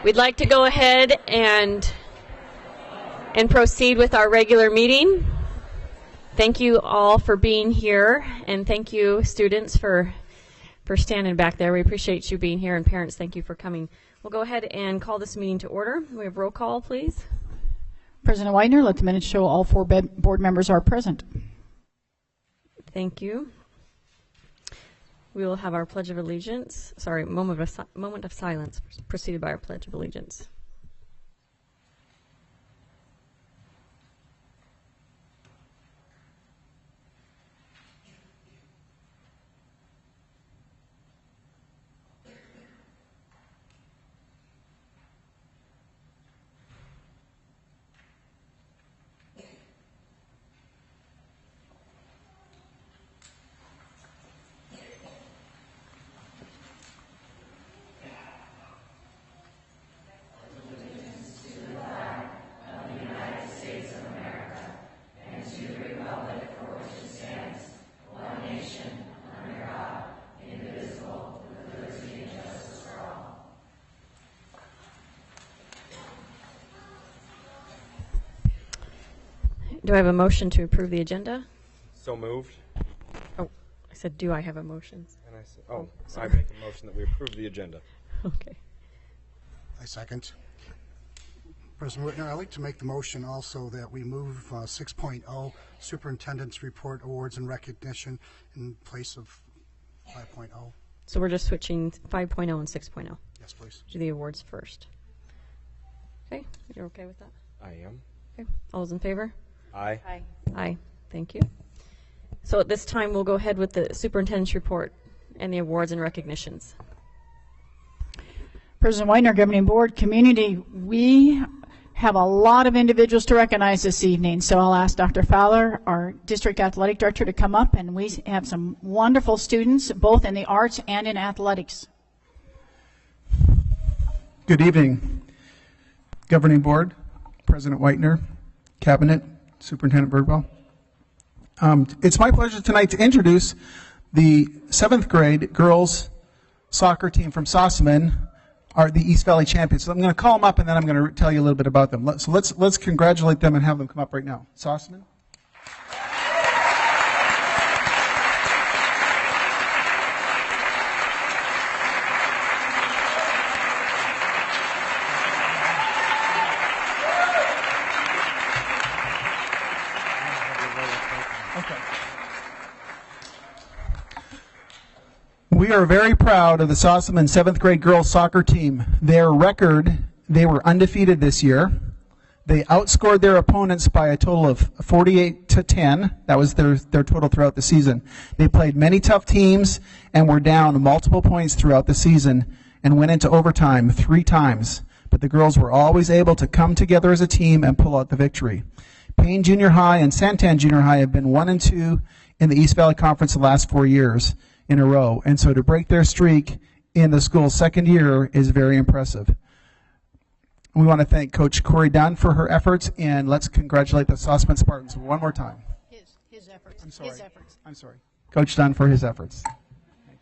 We'd like to go ahead and proceed with our regular meeting. Thank you all for being here, and thank you, students, for standing back there. We appreciate you being here, and parents, thank you for coming. We'll go ahead and call this meeting to order. We have roll call, please. President Widener, let the minutes show all 4 board members are present. Thank you. We will have our Pledge of Allegiance, moment of silence preceded by our Pledge of Allegiance. Do I have a motion to approve the agenda? So moved. Oh, I said, do I have a motion? And I said, I make a motion that we approve the agenda. Okay. I second. President Whitner, I'd like to make the motion also that we move 6.0 Superintendent's Report Awards and Recognition in place of 5.0. So we're just switching 5.0 and 6.0. Yes, please. Do the awards first. Okay, you're okay with that? I am. Okay, all those in favor? Aye. Aye. Aye, thank you. So at this time, we'll go ahead with the superintendent's report and the awards and recognitions. President Widener, Governing Board, Community, we have a lot of individuals to recognize this evening, so I'll ask Dr. Fowler, our District Athletic Director, to come up, and we have some wonderful students, both in the arts and in athletics. Good evening, Governing Board, President Whitener, Cabinet, Superintendent Birdwell. It's my pleasure tonight to introduce the 7th grade girls soccer team from Sossaman, are the East Valley champions. So I'm going to call them up and then I'm going to tell you a little bit about them. So let's congratulate them and have them come up right now. Sossaman. We are very proud of the Sossaman 7th grade girls soccer team. Their record, they were undefeated this year. They outscored their opponents by a total of 48-10. That was their total throughout the season. They played many tough teams and were down multiple points throughout the season and went into overtime 3 times. But the girls were always able to come together as a team and pull out the victory. Payne Junior High and Santan Junior High have been 1 and 2 in the East Valley Conference the last 4 years in a row. And so to break their streak in the school's 2nd year is very impressive. We want to thank Coach Corey Dunn for her efforts, and let's congratulate the Sossaman Spartans one more time. His efforts. I'm sorry. His efforts. I'm sorry. Coach Dunn for his efforts. Thank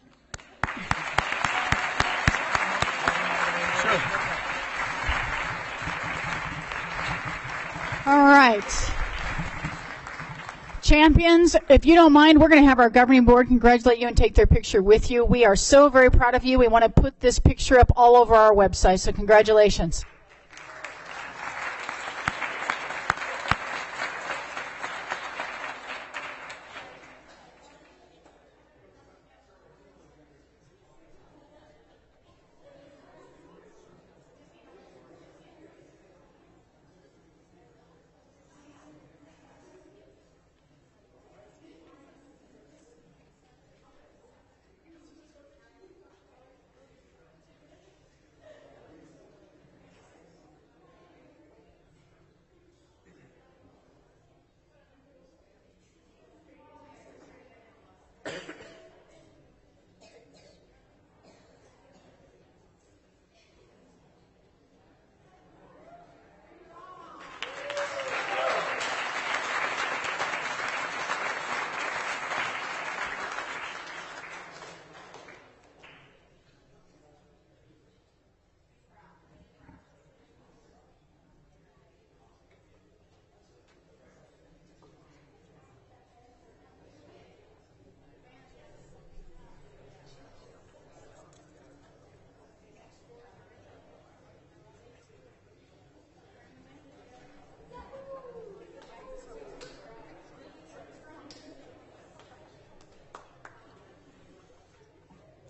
you. Sure. All right. Champions, if you don't mind, we're going to have our governing board congratulate you and take their picture with you. We are so very proud of you. We want to put this picture up all over our website, so congratulations.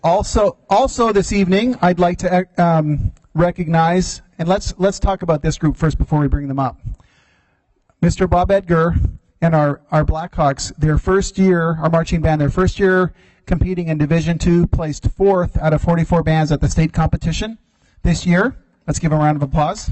Also this evening, I'd like to recognize, and let's talk about this group first before we bring them up. Mr. Bob Edgar and our Blackhawks, their first year, our marching band, their first year competing in Division II, placed 4th out of 44 bands at the state competition this year. Let's give them a round of applause.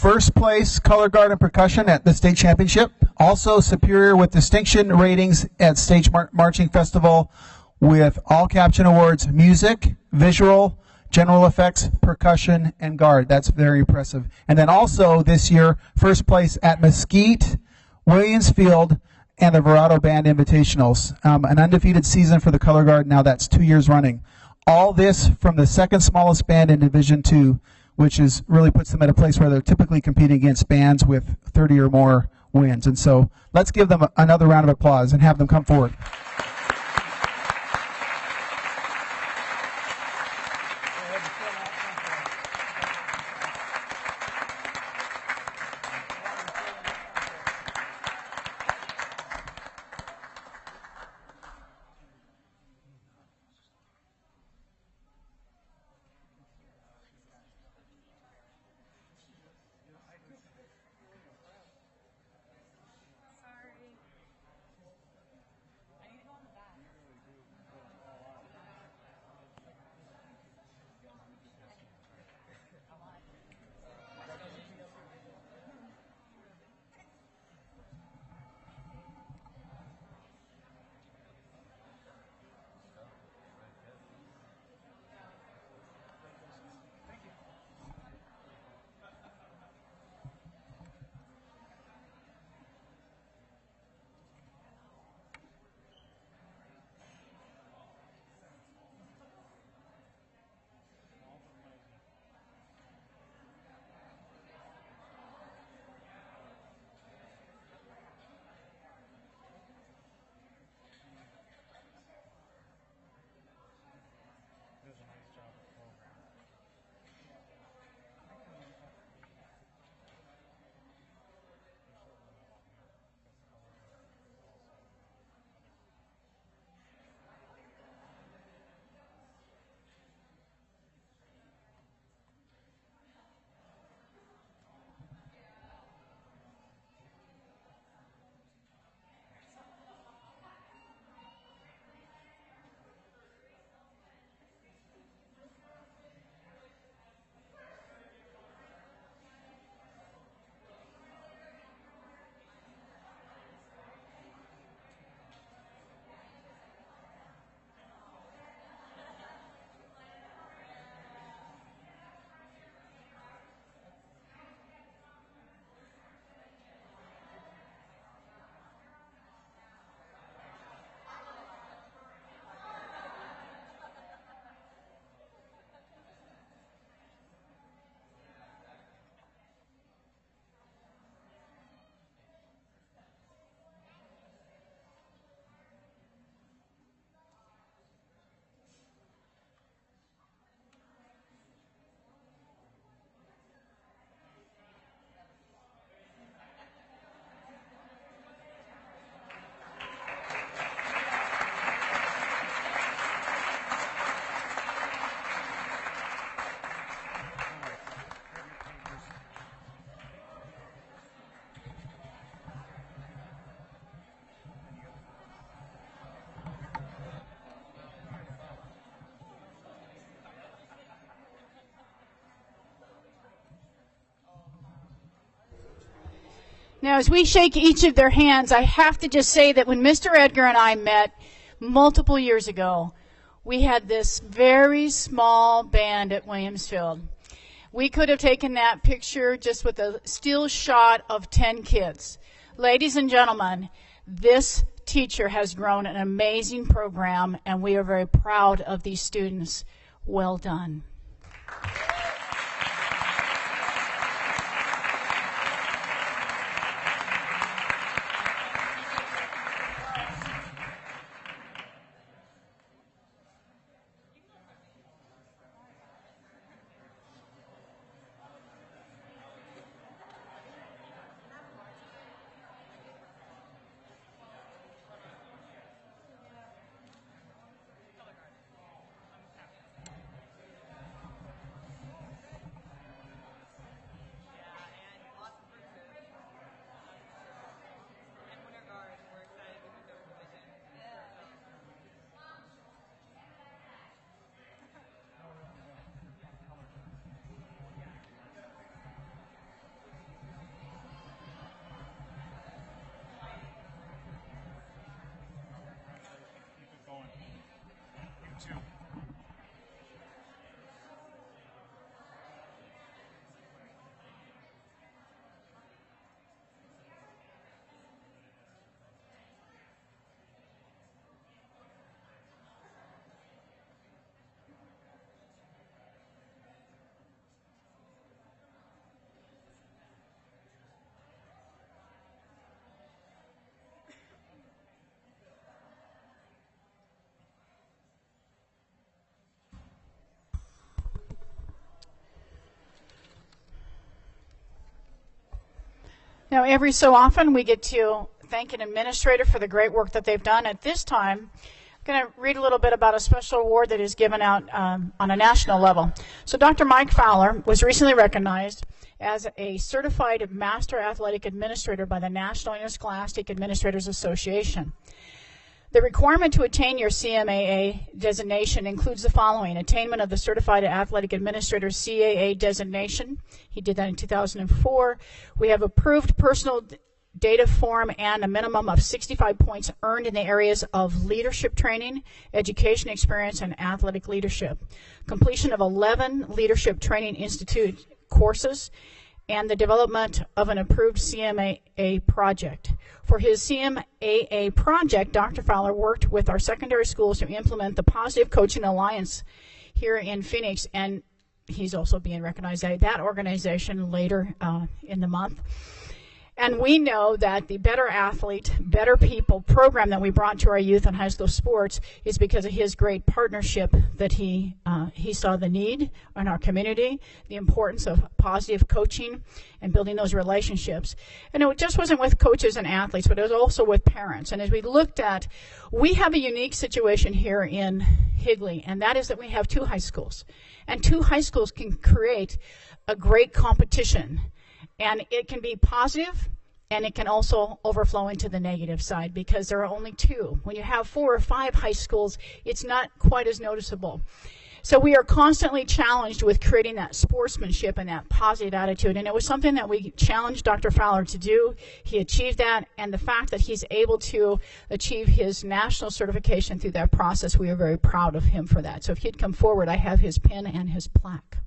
First place color guard and percussion at the state championship. Also superior with distinction ratings at Stage Marching Festival with all caption awards, music, visual, general effects, percussion, and guard. That's very impressive. And then also this year, first place at Mesquite, Williamsfield, and the Verado Band Invitationals. An undefeated season for the color guard. Now that's 2 years running. All this from the second smallest band in Division II, which is really puts them at a place where they're typically competing against bands with 30 or more wins. And so let's give them another round of applause and have them come forward. Now, as we shake each of their hands, I have to just say that when Mr. Edgar and I met multiple years ago, we had this very small band at Williamsfield. We could have taken that picture just with a still shot of 10 kids. Ladies and gentlemen, this teacher has grown an amazing program, and we are very proud of these students. Well done. Now, every so often we get to thank an administrator for the great work that they've done. At this time, I'm going to read a little bit about a special award that is given out on a national level. So Dr. Mike Fowler was recently recognized as a certified master athletic administrator by the National Interscholastic Administrators Association. The requirement to attain your CMAA designation includes the following: attainment of the Certified Athletic Administrator CAA designation. He did that in 2004. We have approved personal data form and a minimum of 65 points earned in the areas of leadership training, education experience, and athletic leadership. Completion of 11 Leadership Training Institute courses, and the development of an approved CMAA project. For his CMAA project, Dr. Fowler worked with our secondary schools to implement the Positive Coaching Alliance here in Phoenix, and he's also being recognized at that organization later in the month. And we know that the Better Athlete, Better People program that we brought to our youth and high school sports is because of his great partnership that he saw the need in our community, the importance of positive coaching and building those relationships. And it just wasn't with coaches and athletes, but it was also with parents. And as we looked at, we have a unique situation here in Higley, and that is that we have 2 high schools. And 2 high schools can create a great competition. And it can be positive, and it can also overflow into the negative side because there are only 2. When you have 4 or 5 high schools, it's not quite as noticeable. So we are constantly challenged with creating that sportsmanship and that positive attitude. And it was something that we challenged Dr. Fowler to do. He achieved that. And the fact that he's able to achieve his national certification through that process, we are very proud of him for that. So if he'd come forward, I have his pin and his plaque.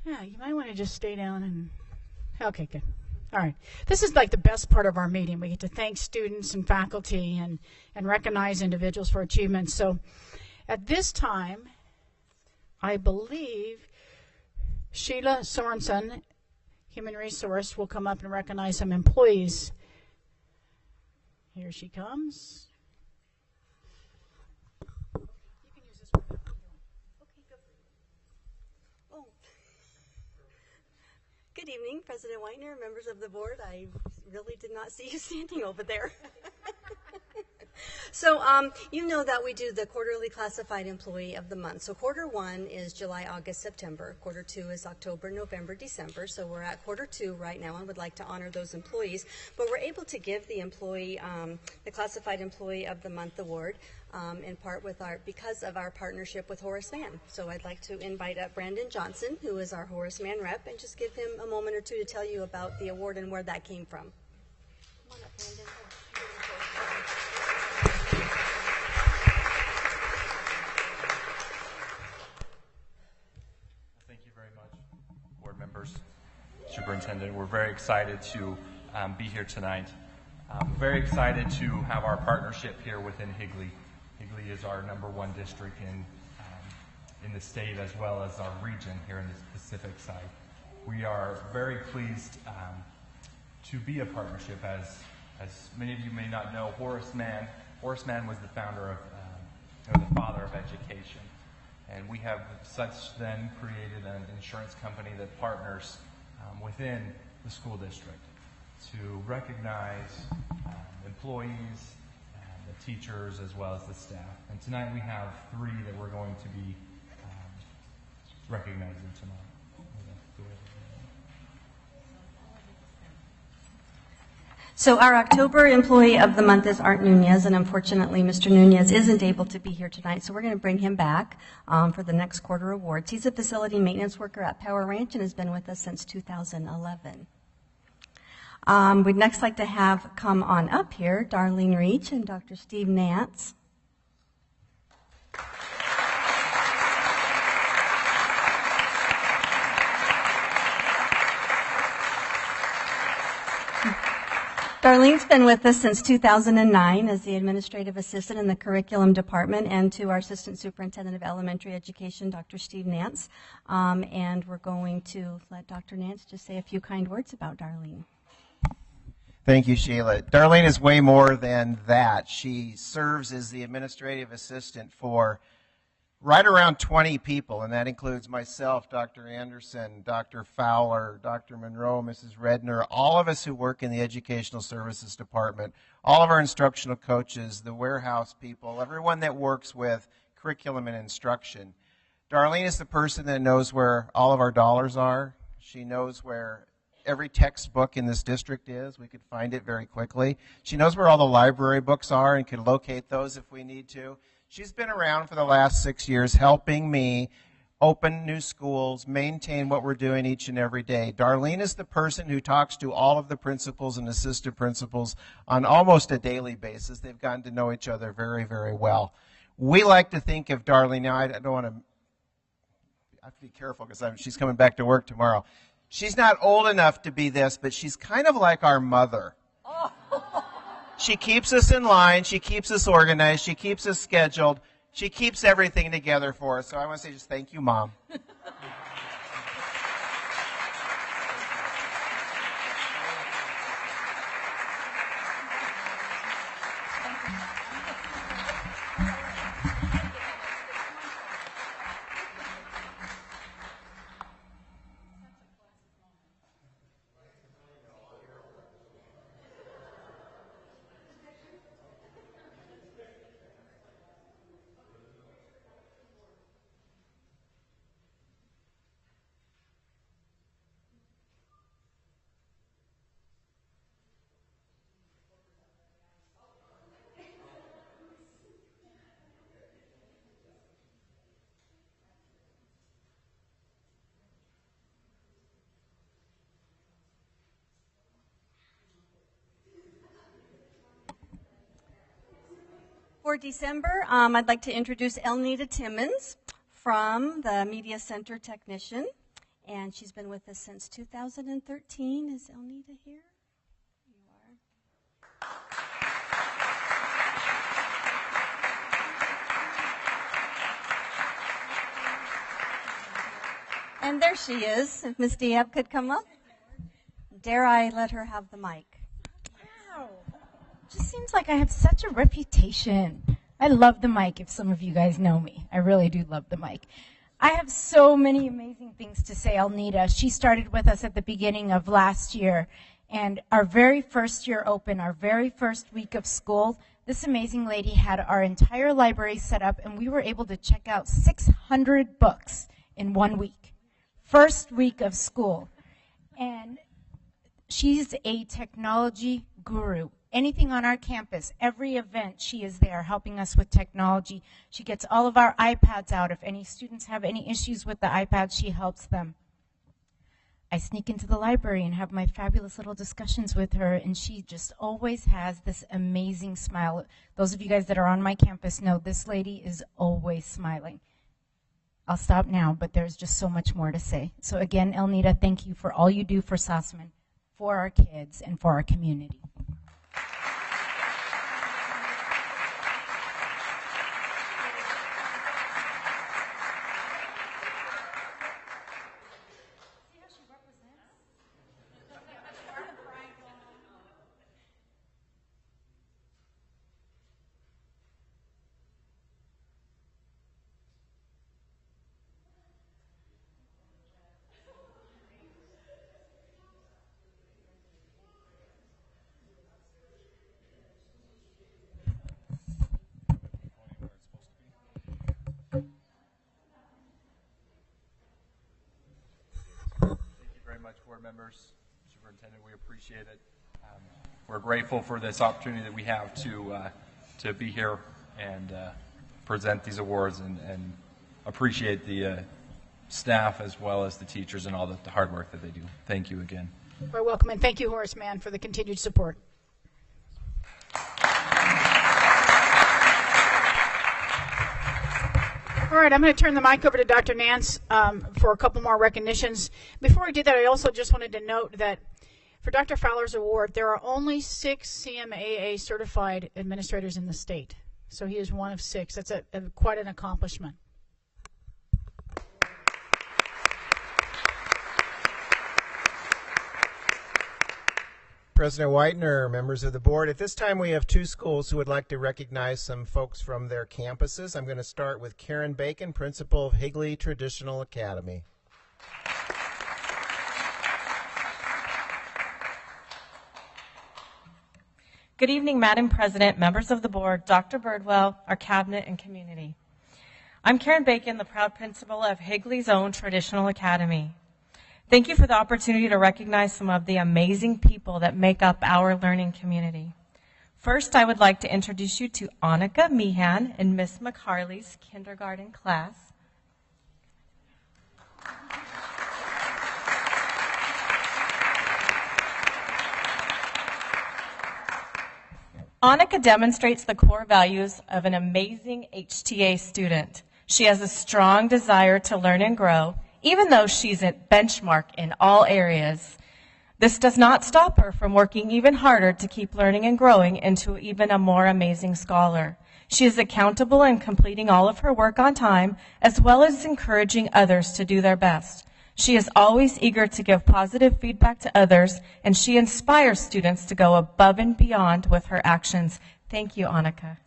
Yeah, you might want to just stay down and... Okay, good. All right. This is like the best part of our meeting. We get to thank students and faculty and recognize individuals for achievements. So at this time, I believe Sheila Sorensen, Human Resource, will come up and recognize some employees. Here she comes. Good evening, President Whitener, members of the board. I really did not see you standing over there. So you know that we do the quarterly classified employee of the month. So quarter 1 is July, August, September. Quarter 2 is October, November, December. So we're at quarter 2 right now and would like to honor those employees. But we're able to give the employee, the classified employee of the month award in part because of our partnership with Horace Mann. So I'd like to invite up Brandon Johnson, who is our Horace Mann rep, and just give him a moment or 2 to tell you about the award and where that came from. Come on up, Brandon. Thank you very much, board members, superintendent. We're very excited to be here tonight. Very excited to have our partnership here within Higley. Higley is our #1 district in the state as well as our region here in the Pacific side. We are very pleased to be a partnership. As many of you may not know, Horace Mann was the founder of, or the father of education. And we have such then created an insurance company that partners within the school district. to recognize employees, the teachers, as well as the staff. And tonight we have 3 that we're going to be recognizing tonight. So our October Employee of the Month is Art Nunez, and unfortunately Mr. Nunez isn't able to be here tonight, so we're going to bring him back for the next quarter awards. He's a facility maintenance worker at Power Ranch and has been with us since 2011. We'd next like to have come on up here Darlene Reach and Dr. Steve Nance. Darlene's been with us since 2009 as the administrative assistant in the curriculum department, and to our assistant superintendent of elementary education, Dr. Steve Nance. And we're going to let Dr. Nance just say a few kind words about Darlene. Thank you, Sheila. Darlene is way more than that. She serves as the administrative assistant for right around 20 people, and that includes myself, Dr. Anderson, Dr. Fowler, Dr. Monroe, Mrs. Redner, all of us who work in the Educational Services Department, all of our instructional coaches, the warehouse people, everyone that works with curriculum and instruction. Darlene is the person that knows where all of our dollars are. She knows where every textbook in this district is. We could find it very quickly. She knows where all the library books are and can locate those if we need to. She's been around for the last 6 years helping me open new schools, maintain what we're doing each and every day. Darlene is the person who talks to all of the principals and assistant principals on almost a daily basis. They've gotten to know each other very, very well. We like to think of Darlene, now I don't want to, I have to be careful because she's coming back to work tomorrow. She's not old enough to be this, but she's kind of like our mother. She keeps us in line. She keeps us organized. She keeps us scheduled. She keeps everything together for us. So I want to say just thank you, Mom. For December, I'd like to introduce Elnita Timmons from the Media Center Technician, and she's been with us since 2013. Is Elnita here? You are. And there she is. If Miss Diab could come up. Dare I let her have the mic? Wow. Just seems like I have such a reputation. I love the mic, if some of you guys know me. I really do love the mic. I have so many amazing things to say, Elnita. She started with us at the beginning of last year, and our very first year open, our very first week of school, this amazing lady had our entire library set up, and we were able to check out 600 books in 1 week. First week of school. And she's a technology guru. Anything on our campus, every event, she is there helping us with technology. She gets all of our iPads out. If any students have any issues with the iPads, she helps them. I sneak into the library and have my fabulous little discussions with her, and she just always has this amazing smile. Those of you guys that are on my campus know this lady is always smiling. I'll stop now, but there's just so much more to say. So again, Elnita, thank you for all you do for Sossaman, for our kids, and for our community. much, board members, superintendent. We appreciate it. We're grateful for this opportunity that we have to be here and present these awards, and appreciate the staff as well as the teachers and all the hard work that they do. Thank you again. You're welcome, and thank you, Horace Mann, for the continued support. All right, I'm going to turn the mic over to Dr. Nance for a couple more recognitions. Before I do that, I also just wanted to note that for Dr. Fowler's award, there are only 6 CMAA certified administrators in the state. So he is one of 6. That's quite an accomplishment. President Whitener, members of the board, at this time we have 2 schools who would like to recognize some folks from their campuses. I'm going to start with Karen Bacon, principal of Higley Traditional Academy. Good evening, Madam President, members of the board, Dr. Birdwell, our cabinet, and community. I'm Karen Bacon, the proud principal of Higley's own Traditional Academy. Thank you for the opportunity to recognize some of the amazing people that make up our learning community. First, I would like to introduce you to Annika Meehan in Miss McHarley's kindergarten class. Annika demonstrates the core values of an amazing HTA student. She has a strong desire to learn and grow, even though she's a benchmark in all areas. This does not stop her from working even harder to keep learning and growing into even a more amazing scholar. She is accountable in completing all of her work on time, as well as encouraging others to do their best. She is always eager to give positive feedback to others, and she inspires students to go above and beyond with her actions. Thank you, Annika.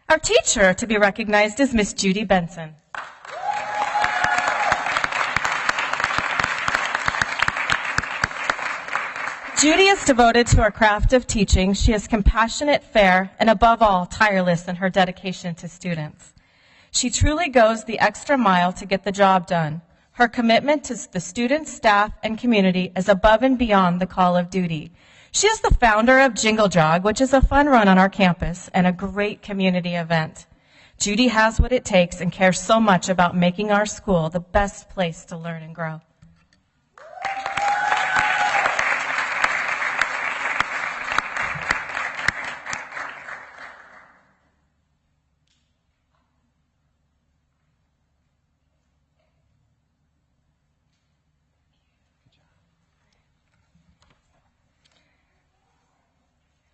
Our teacher to be recognized is Miss Judy Benson. Judy is devoted to her craft of teaching. She is compassionate, fair, and above all, tireless in her dedication to students. She truly goes the extra mile to get the job done. Her commitment to the students, staff, and community is above and beyond the call of duty. She is the founder of Jingle Jog, which is a fun run on our campus and a great community event. Judy has what it takes and cares so much about making our school the best place to learn and grow.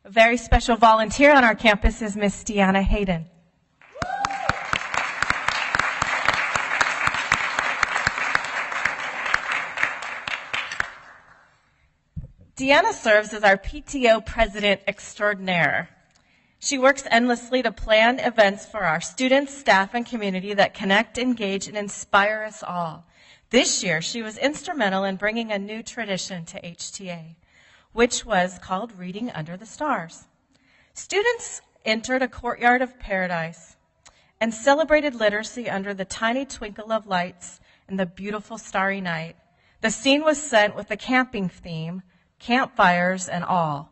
A very special volunteer on our campus is Miss Deanna Hayden. Deanna serves as our PTO president extraordinaire. She works endlessly to plan events for our students, staff, and community that connect, engage, and inspire us all. This year, she was instrumental in bringing a new tradition to HTA, which was called Reading Under the Stars. Students entered a courtyard of paradise and celebrated literacy under the tiny twinkle of lights in the beautiful starry night. The scene was set with a camping theme, campfires and all.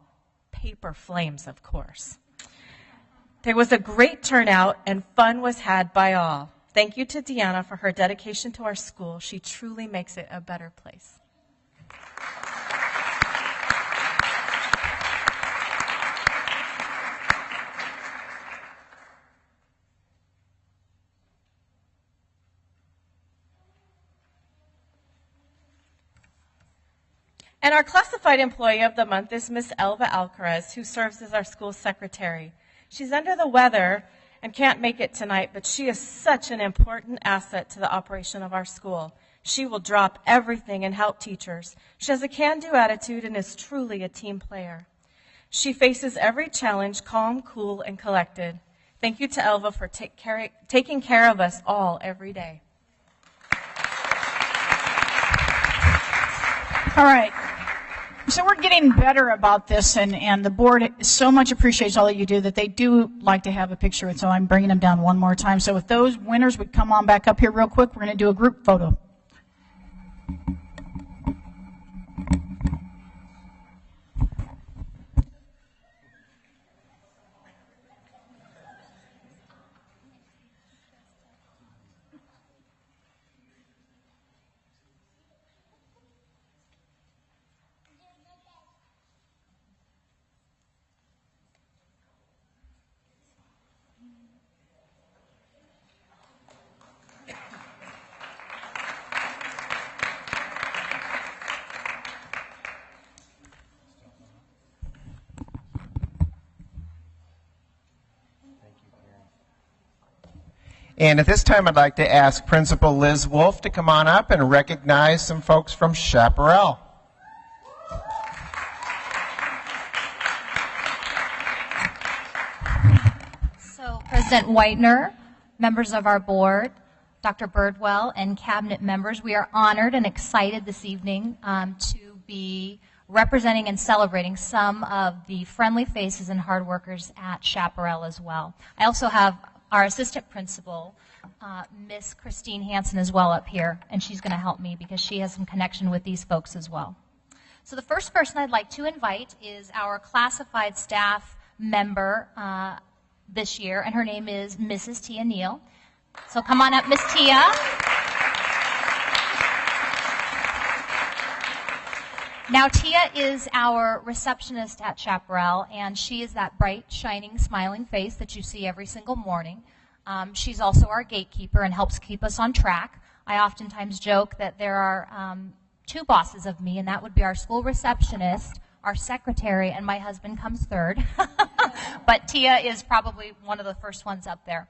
Paper flames, of course. There was a great turnout and fun was had by all. Thank you to Deanna for her dedication to our school. She truly makes it a better place. And our classified employee of the month is Miss Elva Alcaraz, who serves as our school secretary. She's under the weather and can't make it tonight, but she is such an important asset to the operation of our school. She will drop everything and help teachers. She has a can-do attitude and is truly a team player. She faces every challenge calm, cool, and collected. Thank you to Elva for taking care of us all every day. All right. So we're getting better about this, and the board so much appreciates all that you do that they do like to have a picture, and so I'm bringing them down one more time. So if those winners would come on back up here real quick, we're going to do a group photo. And at this time, I'd like to ask Principal Liz Wolf to come on up and recognize some folks from Chaparral. So President Whitener, members of our board, Dr. Birdwell, and cabinet members, we are honored and excited this evening to be representing and celebrating some of the friendly faces and hard workers at Chaparral as well. I also have our assistant principal, Miss Christine Hansen, as well up here, and she's going to help me because she has some connection with these folks as well. So the first person I'd like to invite is our classified staff member this year, and her name is Mrs. Tia Neal. So come on up, Miss Tia. Now, Tia is our receptionist at Chaparral, and she is that bright, shining, smiling face that you see every single morning. She's also our gatekeeper and helps keep us on track. I oftentimes joke that there are two bosses of me, and that would be our school receptionist, our secretary, and my husband comes third. But Tia is probably one of the first ones up there.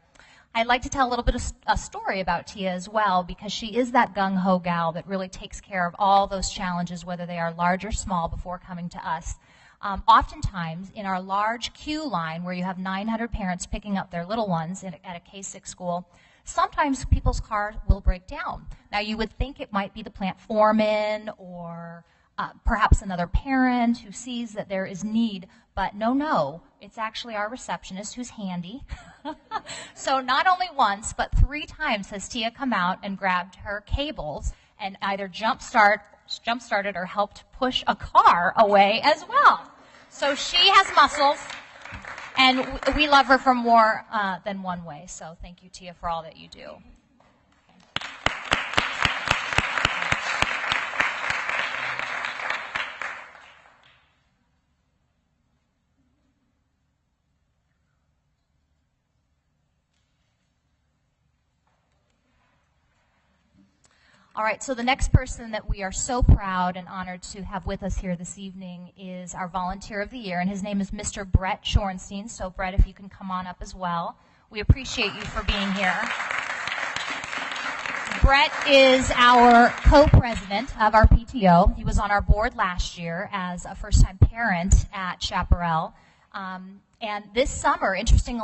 I'd like to tell a little bit of a story about Tia as well, because she is that gung-ho gal that really takes care of all those challenges, whether they are large or small, before coming to us. Oftentimes, in our large queue line, where you have 900 parents picking up their little ones at a K-6 school, sometimes people's cars will break down. Now, you would think it might be the plant foreman or perhaps another parent who sees that there is need, but no, it's actually our receptionist who's handy. So not only once, but 3 times has Tia come out and grabbed her cables and either jump-started or helped push a car away as well. So she has muscles, and we love her for more than one way. So thank you, Tia, for all that you do. All right, so the next person that we are so proud and honored to have with us here this evening is our Volunteer of the Year, and his name is Mr. Brett Shorenstein. So, Brett, if you can come on up as well. We appreciate you for being here. Brett is our co-president of our PTO. He was on our board last year as a first-time parent at Chaparral. And this summer, interesting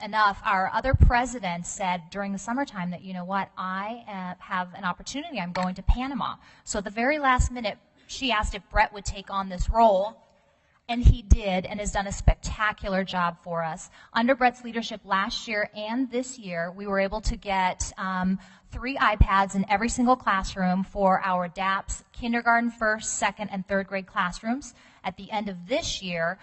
enough, our other president said during the summertime that, you know what, I have an opportunity. I'm going to Panama. So at the very last minute, she asked if Brett would take on this role. And he did, and has done a spectacular job for us. Under Brett's leadership last year and this year, we were able to get 3 iPads in every single classroom for our DAPS kindergarten, 1st, 2nd, and 3rd grade classrooms. At the end of this year,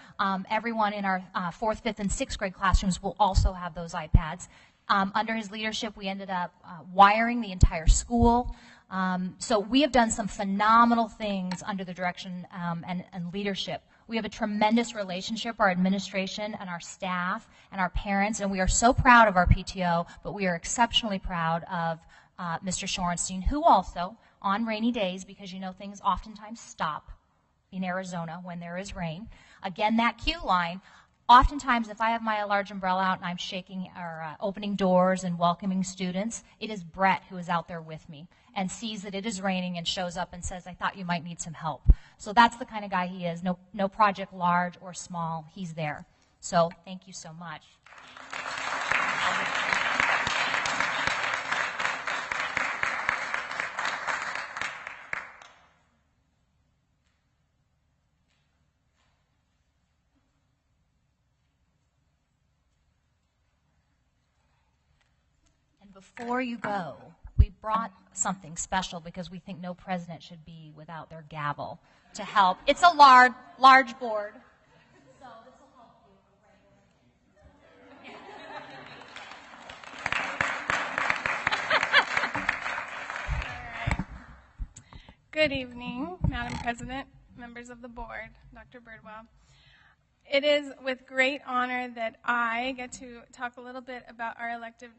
everyone in our 4th, 5th, and 6th grade classrooms will also have those iPads. Under his leadership, we ended up wiring the entire school. So we have done some phenomenal things under the direction and leadership. We have a tremendous relationship, our administration and our staff and our parents, and we are so proud of our PTO, but we are exceptionally proud of Mr. Shorenstein, who also, on rainy days, because you know things oftentimes stop in Arizona when there is rain, again, that queue line, Oftentimes, if I have my large umbrella out and I'm shaking or opening doors and welcoming students, it is Brett who is out there with me and sees that it is raining and shows up and says, I thought you might need some help. So that's the kind of guy he is. No project large or small, he's there. So thank you so much. Before you go, we brought something special because we think no president should be without their gavel to help. It's a large board. So this will help you. Good evening, Madam President, members of the board, Dr. Birdwell. It is with great honor that I get to talk a little bit about our elected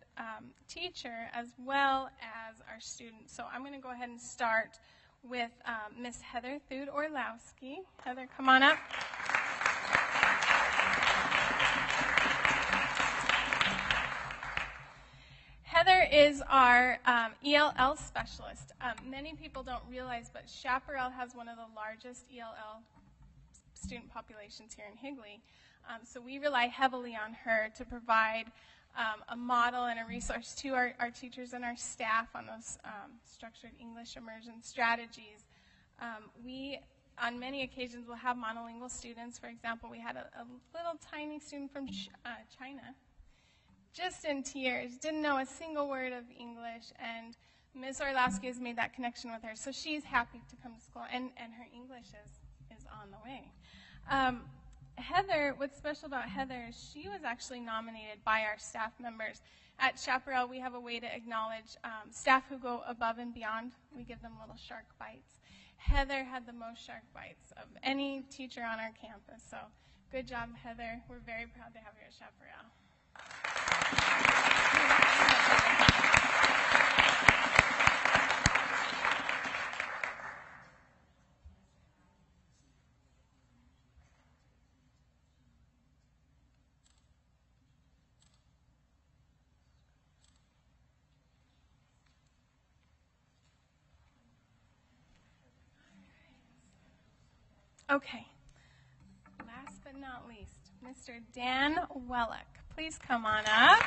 teacher as well as our students. So I'm going to go ahead and start with Miss Heather Thud-Orlowski. Heather, come on up. Heather is our ELL specialist. Many people don't realize, but Chaparral has one of the largest ELL student populations here in Higley. So we rely heavily on her to provide a model and a resource to our teachers and our staff on those structured English immersion strategies. We, on many occasions, will have monolingual students. For example, we had a little tiny student from China, just in tears, didn't know a single word of English, and Ms. Orlowski has made that connection with her. So she's happy to come to school, and her English is on the way. Heather, what's special about Heather is she was actually nominated by our staff members. At Chaparral, we have a way to acknowledge staff who go above and beyond. We give them little shark bites. Heather had the most shark bites of any teacher on our campus. So good job, Heather. We're very proud to have you at Chaparral. Okay, last but not least, Mr. Dan Wellick. Please come on up.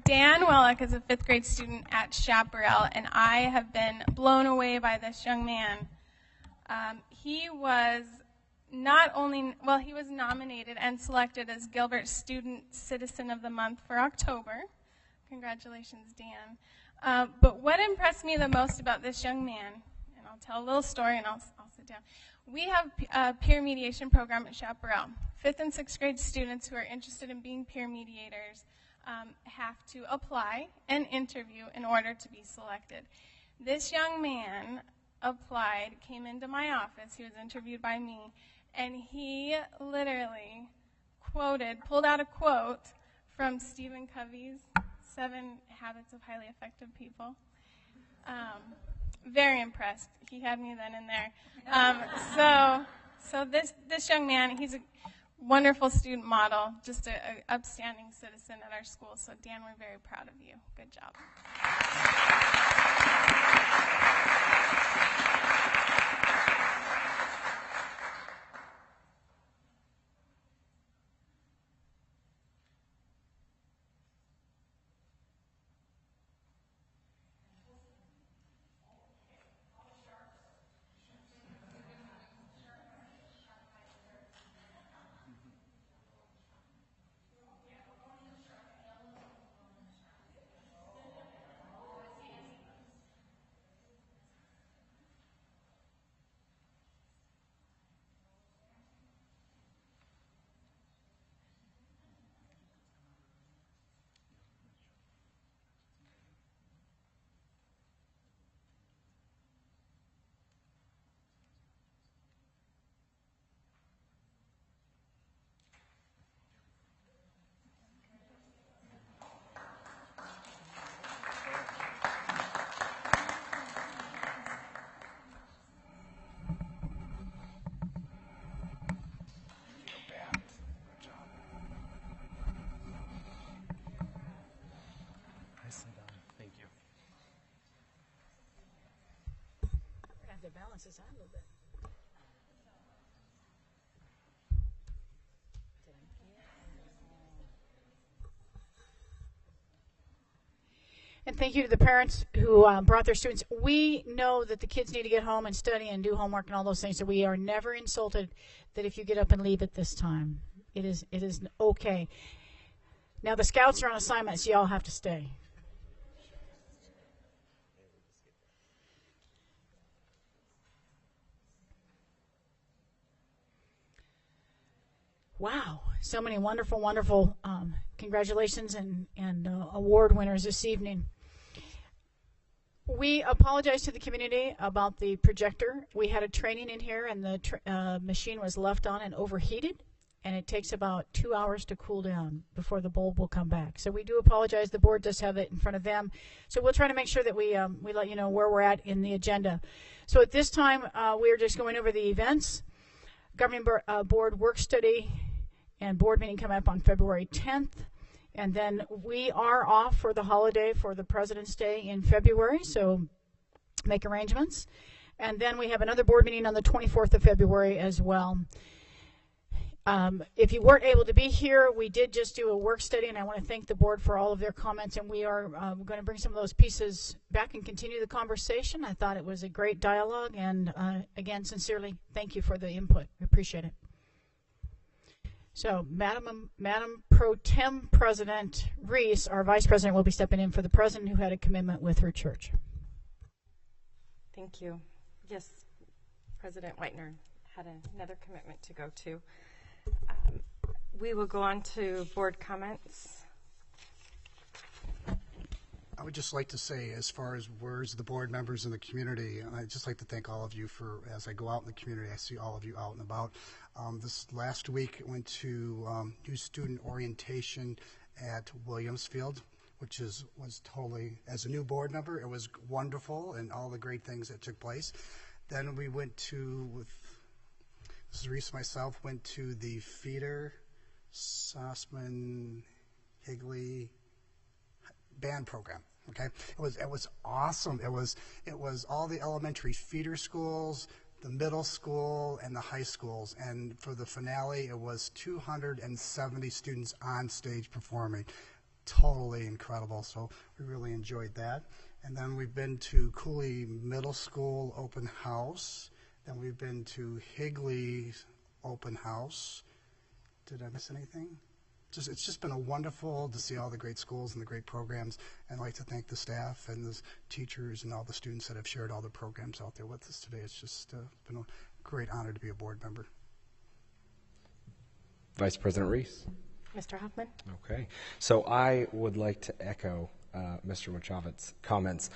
Dan Wellick is a 5th grade student at Chaparral, and I have been blown away by this young man. He was he was nominated and selected as Gilbert Student Citizen of the Month for October. Congratulations, Dan. But what impressed me the most about this young man, and I'll tell a little story and I'll sit down. We have a peer mediation program at Chaparral. 5th and 6th grade students who are interested in being peer mediators have to apply and interview in order to be selected. This young man applied, came into my office, he was interviewed by me, and he literally pulled out a quote from Stephen Covey's 7 Habits of Highly Effective People. Very impressed. He had me then and there. So this young man, he's a wonderful student model, just an upstanding citizen at our school. So Dan, we're very proud of you. Good job. balance this out a little bit. And thank you to the parents who brought their students. We know that the kids need to get home and study and do homework and all those things, so we are never insulted that if you get up and leave at this time. It is okay. Now the scouts are on assignment, so y'all have to stay. Wow, so many wonderful, wonderful congratulations and award winners this evening. We apologize to the community about the projector. We had a training in here, and the machine was left on and overheated, and it takes about 2 hours to cool down before the bulb will come back. So we do apologize. The board does have it in front of them. So we'll try to make sure that we let you know where we're at in the agenda. So at this time, we're just going over the events. Governing board work study and board meeting coming up on February 10th. And then we are off for the holiday for the President's Day in February, so make arrangements. And then we have another board meeting on the 24th of February as well. If you weren't able to be here, we did just do a work study, and I want to thank the board for all of their comments, and we are going to bring some of those pieces back and continue the conversation. I thought it was a great dialogue, and again, sincerely, thank you for the input. We appreciate it. So, Madam Pro Tem President Reese, our Vice President, will be stepping in for the President who had a commitment with her church. Thank you. Yes, President Whitener had another commitment to go to. We will go on to board comments. I would just like to say, as far as words of the board members in the community, I'd just like to thank all of you for, as I go out in the community, I see all of you out and about. This last week, I went to new student orientation at Williamsfield, which was totally, as a new board member, it was wonderful and all the great things that took place. Then we went to, with Mrs. Reese and myself, went to the Feeder, Sossman, Higley band program. Okay, it was awesome. It was all the elementary feeder schools, the middle school, and the high schools. And for the finale, it was 270 students on stage performing. Totally incredible. So we really enjoyed that. And then we've been to Cooley Middle School open house. Then we've been to Higley open house. Did I miss anything? It's just been a wonderful to see all the great schools and the great programs, and I'd like to thank the staff and the teachers and all the students that have shared all the programs out there with us today. It's just been a great honor to be a board member. Vice President Reese. Mr. Hoffman. Okay, so I would like to echo Mr. Wachowitz's comments.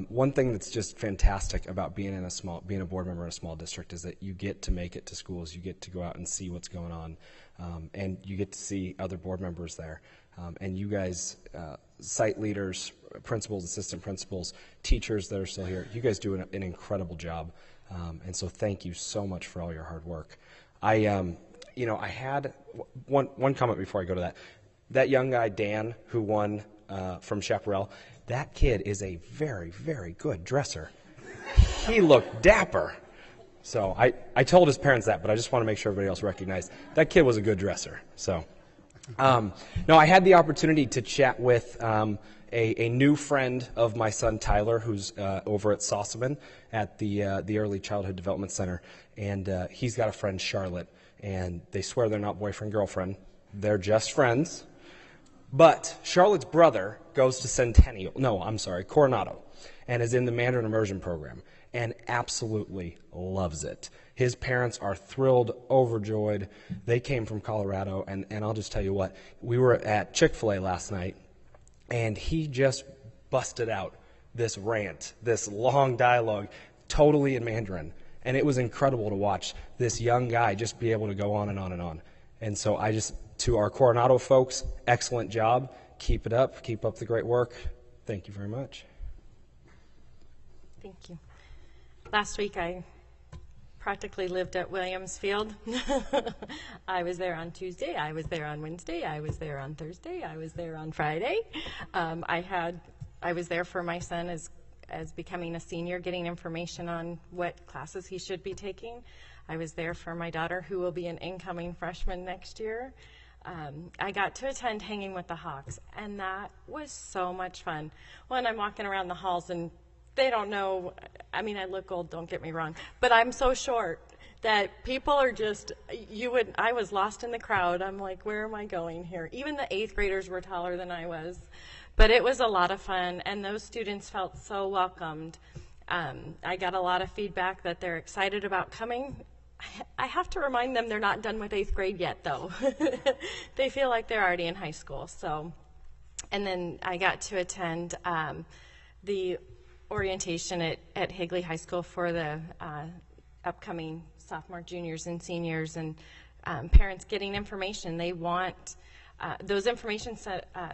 One thing that's just fantastic about being a board member in a small district is that you get to make it to schools. You get to go out and see what's going on, and you get to see other board members there. And you guys, site leaders, principals, assistant principals, teachers that are still here, you guys do an incredible job. And so thank you so much for all your hard work. I had one comment before I go to that. That young guy, Dan, who won from Chaparral, that kid is a very, very good dresser. He looked dapper. So I told his parents that, but I just want to make sure everybody else recognized that kid was a good dresser. So, no, I had the opportunity to chat with a new friend of my son Tyler, who's over at Sossaman at the Early Childhood Development Center, and he's got a friend, Charlotte, and they swear they're not boyfriend-girlfriend. They're just friends. But Charlotte's brother goes to Coronado, and is in the Mandarin Immersion Program, and absolutely loves it. His parents are thrilled, overjoyed. They came from Colorado, and I'll just tell you what, we were at Chick-fil-A last night, and he just busted out this rant, this long dialogue, totally in Mandarin. And it was incredible to watch this young guy just be able to go on and on and on. And so to our Coronado folks, excellent job. Keep it up. Keep up the great work. Thank you very much. Thank you. Last week I practically lived at Williamsfield. I was there on Tuesday. I was there on Wednesday. I was there on Thursday. I was there on Friday. I was there for my son as becoming a senior, getting information on what classes he should be taking. I was there for my daughter, who will be an incoming freshman next year. I got to attend Hanging with the Hawks, and that was so much fun. When I'm walking around the halls and they don't know, I mean, I look old, don't get me wrong, but I'm so short that people are just, I was lost in the crowd. I'm like, where am I going here? Even the 8th graders were taller than I was. But it was a lot of fun, and those students felt so welcomed. I got a lot of feedback that they're excited about coming. I have to remind them they're not done with 8th grade yet, though. They feel like they're already in high school. So, and then I got to attend the orientation at Higley High School for the upcoming sophomore, juniors, and seniors, and parents getting information. They want those information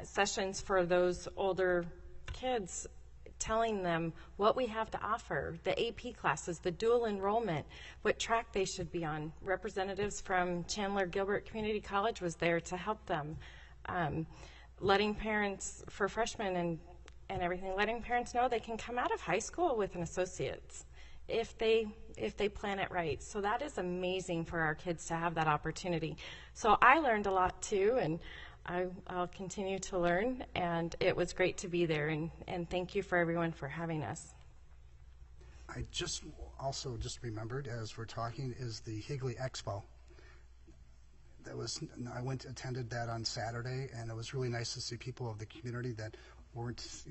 sessions for those older kids, telling them what we have to offer, the AP classes, the dual enrollment, what track they should be on. Representatives from Chandler Gilbert Community College was there to help them. Letting parents, for freshmen and everything, letting parents know they can come out of high school with an associate's if they plan it right. So that is amazing for our kids to have that opportunity. So I learned a lot too, and I'll continue to learn, and it was great to be there, and thank you for everyone for having us. I just remembered as we're talking is the Higley Expo. I attended that on Saturday, and it was really nice to see people of the community that weren't,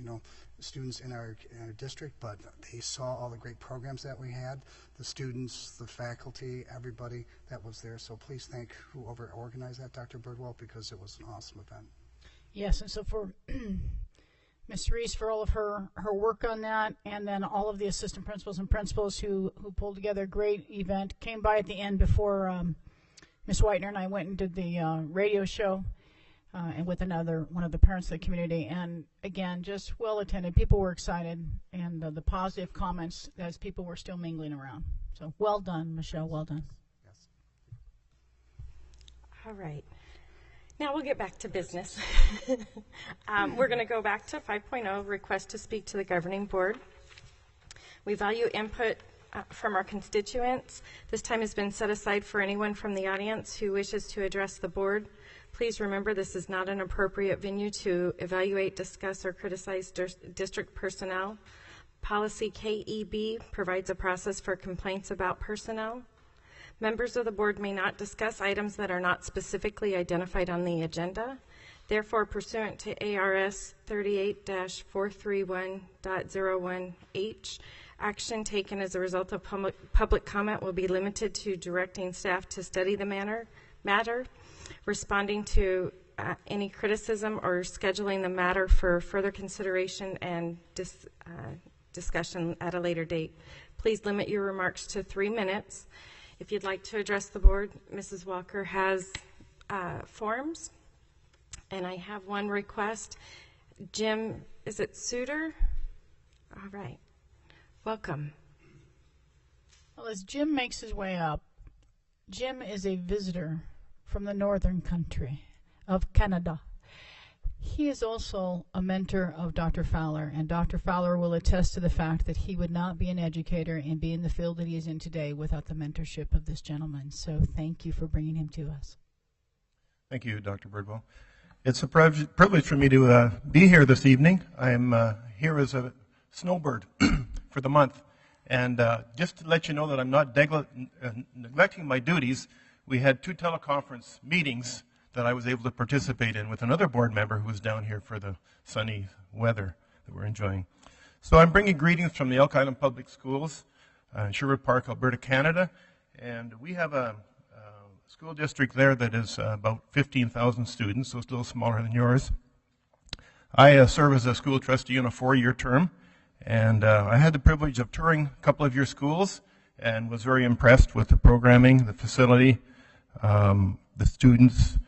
students in our district, but they saw all the great programs that we had, the students, the faculty, everybody that was there. So please thank whoever organized that, Dr. Birdwell, because it was an awesome event. Yes, and so for Ms. Reese for all of her work on that, and then all of the assistant principals and principals who pulled together a great event, came by at the end before Ms. Whitener and I went and did the radio show. And with one of the parents of the community, and again, just well attended. People were excited, and the positive comments as people were still mingling around. So well done, Michelle, well done. Yes. All right. Now we'll get back to business. We're going to go back to 5.0, request to speak to the governing board. We value input from our constituents. This time has been set aside for anyone from the audience who wishes to address the board. Please remember, this is not an appropriate venue to evaluate, discuss, or criticize district personnel. Policy KEB provides a process for complaints about personnel. Members of the board may not discuss items that are not specifically identified on the agenda. Therefore, pursuant to ARS 38-431.01H, action taken as a result of public comment will be limited to directing staff to study the matter, responding to any criticism, or scheduling the matter for further consideration and discussion at a later date. Please limit your remarks to 3 minutes. If you'd like to address the board, Mrs. Walker has forms, and I have one request. Jim, is it Suter? All right. Welcome. Well, as Jim makes his way up, Jim is a visitor from the northern country of Canada. He is also a mentor of Dr. Fowler, and Dr. Fowler will attest to the fact that he would not be an educator and be in the field that he is in today without the mentorship of this gentleman. So thank you for bringing him to us. Thank you, Dr. Birdwell. It's a privilege for me to be here this evening. I'm here as a snowbird for the month. And just to let you know that I'm not neglecting my duties, we had 2 teleconference meetings that I was able to participate in with another board member who was down here for the sunny weather that we're enjoying. So I'm bringing greetings from the Elk Island Public Schools in Sherwood Park, Alberta, Canada. And we have a school district there that is about 15,000 students, so it's a little smaller than yours. I serve as a school trustee on a 4-year term, and I had the privilege of touring a couple of your schools and was very impressed with the programming, the facility, the students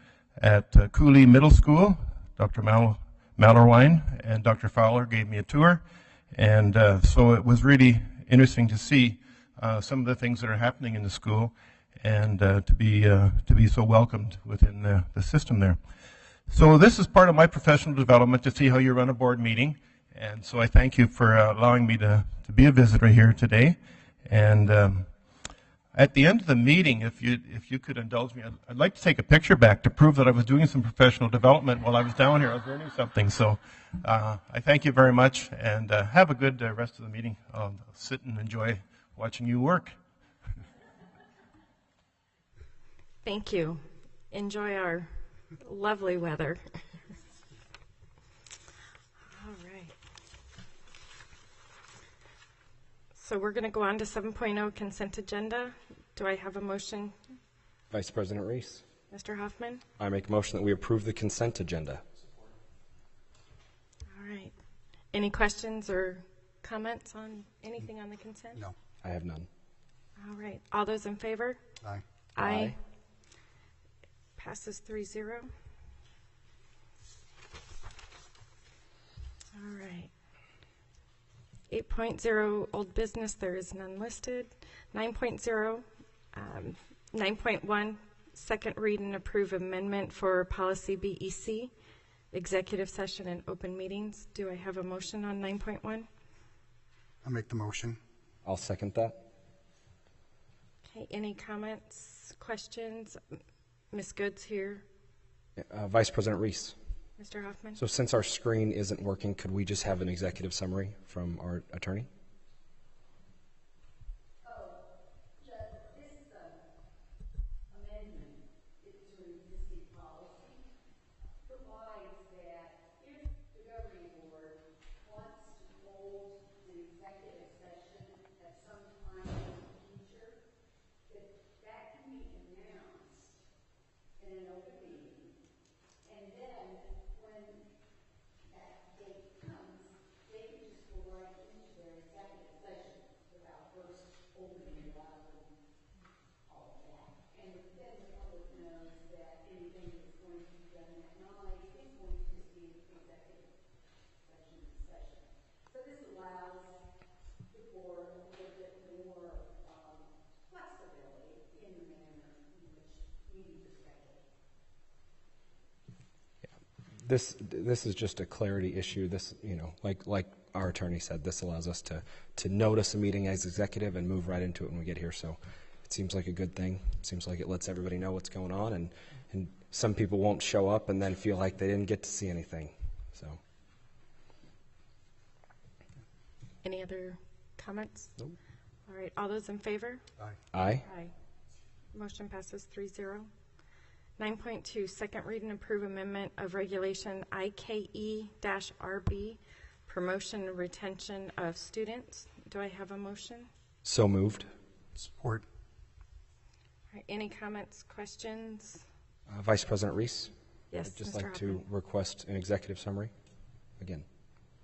at Cooley Middle School. Dr. Mallerwine and Dr. Fowler gave me a tour, and so it was really interesting to see some of the things that are happening in the school, and to be so welcomed within the system there. So this is part of my professional development, to see how you run a board meeting, And so I thank you for allowing me to be a visitor here today. And at the end of the meeting, if you could indulge me, I'd like to take a picture back to prove that I was doing some professional development while I was down here. I was learning something. So I thank you very much, and have a good rest of the meeting. I'll sit and enjoy watching you work. Thank you. Enjoy our lovely weather. All right. So we're going to go on to 7.0 consent agenda. Do I have a motion? Vice President Reese. Mr. Hoffman? I make a motion that we approve the consent agenda. All right. Any questions or comments on anything on the consent? No. I have none. All right. All those in favor? Aye. Aye. Passes 3-0. All right. 8.0 old business, there is none listed. 9.0, 9.1, second read and approve amendment for policy BEC, executive session and open meetings. Do I have a motion on 9.1? I'll make the motion. I'll second that. Okay, any comments, questions? Ms. Goods here. Vice President Reese. Mr. Hoffman? So since our screen isn't working, could we just have an executive summary from our attorney? This is just a clarity issue. This, like our attorney said, this allows us to notice a meeting as executive and move right into it when we get here. So it seems like a good thing. It seems like it lets everybody know what's going on, and some people won't show up and then feel like they didn't get to see anything. So. Any other comments? Nope. All right, all those in favor? Aye. Aye. Aye. Motion passes 3-0. 9.2, second read and approve amendment of regulation IKE-RB, promotion and retention of students. Do I have a motion? So moved. Support. All right, any comments, questions? Vice President Reese. Yes, I'd just Mr. like to Hoffman. request an executive summary again.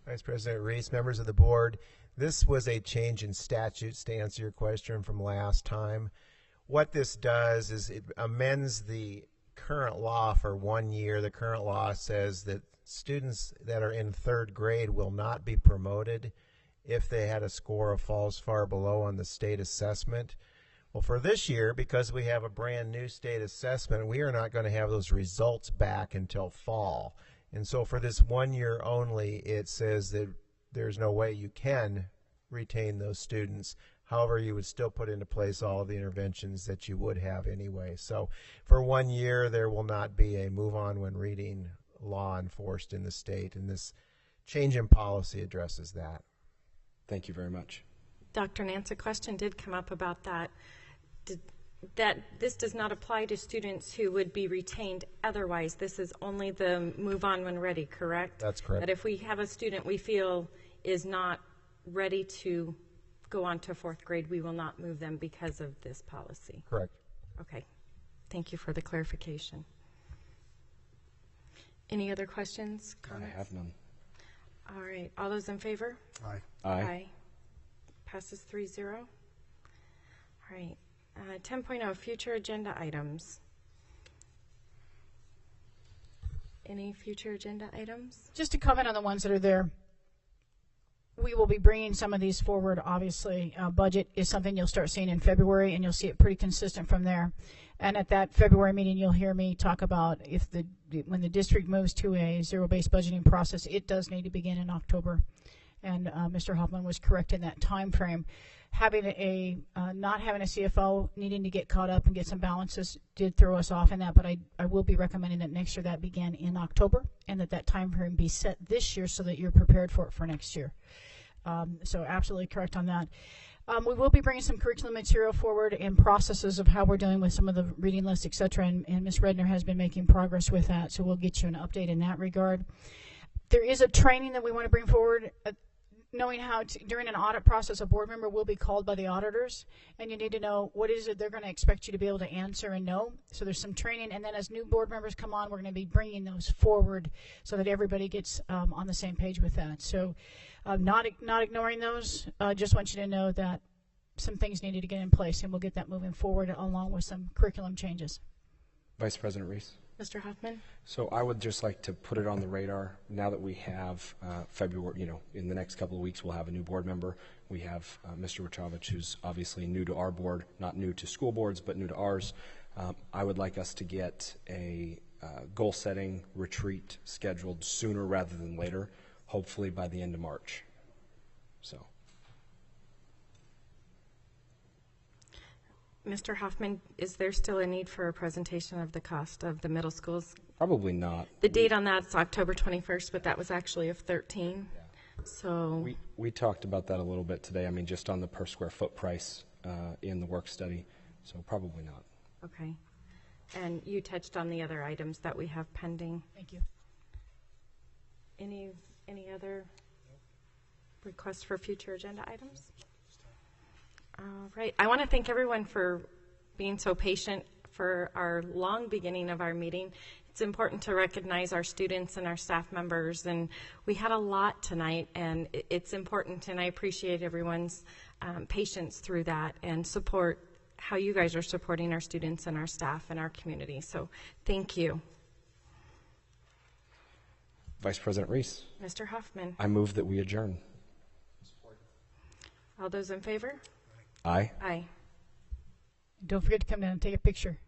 Vice President Reese, members of the board, this was a change in statutes to answer your question from last time. What this does is it amends the current law for 1 year. The current law says that students that are in third grade will not be promoted if they had a score of falls far below on the state assessment. Well, for this year, because we have a brand new state assessment, we are not going to have those results back until fall. And so for this 1 year only, it says that there's no way you can retain those students. However, you would still put into place all of the interventions that you would have anyway. So for 1 year, there will not be a move on when reading law enforced in the state, and this change in policy addresses that. Thank you very much. Dr. Nance, a question did come up about that. This does not apply to students who would be retained otherwise. This is only the move on when ready, correct? That's correct. That if we have a student we feel is not ready to go on to fourth grade, we will not move them because of this policy. Correct. Okay. Thank you for the clarification. Any other questions, comments? I have none. All right. All those in favor? Aye. Aye. Passes 3-0. All right. 10.0, future agenda items. Any future agenda items? Just to comment on the ones that are there. we will be bringing some of these forward. Obviously, budget is something you'll start seeing in February, and you'll see it pretty consistent from there. And at that February meeting, you'll hear me talk about when the district moves to a zero-based budgeting process, it does need to begin in October. And Mr. Hoffman was correct in that time frame. Not having a CFO, needing to get caught up and get some balances did throw us off in that, but I will be recommending that next year that begin in October, and that time frame be set this year so that you're prepared for it for next year. So absolutely correct on that. We will be bringing some curriculum material forward and processes of how we're doing with some of the reading lists, et cetera, and Ms. Redner has been making progress with that, so we'll get you an update in that regard. There is a training that we want to bring forward, knowing how during an audit process, a board member will be called by the auditors, and you need to know what is it they're going to expect you to be able to answer and know. So there's some training, and then as new board members come on, we're going to be bringing those forward so that everybody gets on the same page with that. So not ignoring those, just want you to know that some things needed to get in place, and we'll get that moving forward along with some curriculum changes. Vice President Reese. Mr. Hoffman? So I would just like to put it on the radar now that we have February, in the next couple of weeks, we'll have a new board member. We have Mr. Wachowicz, who's obviously new to our board, not new to school boards, but new to ours. I would like us to get a goal-setting retreat scheduled sooner rather than later, hopefully by the end of March. So. Mr. Hoffman, is there still a need for a presentation of the cost of the middle schools? Probably not. The date on that is October 21st, but that was actually of 13. Yeah. So we talked about that a little bit today. I mean, just on the per square foot price in the work study. So probably not. Okay. And you touched on the other items that we have pending. Thank you. Any other requests for future agenda items? All right. I want to thank everyone for being so patient for our long beginning of our meeting. It's important to recognize our students and our staff members, and we had a lot tonight, and it's important, and I appreciate everyone's patience through that and support, how you guys are supporting our students and our staff and our community. So thank you. Vice President Reese. Mr. Hoffman. I move that we adjourn. All those in favor? Aye. Aye. Don't forget to come down and take a picture.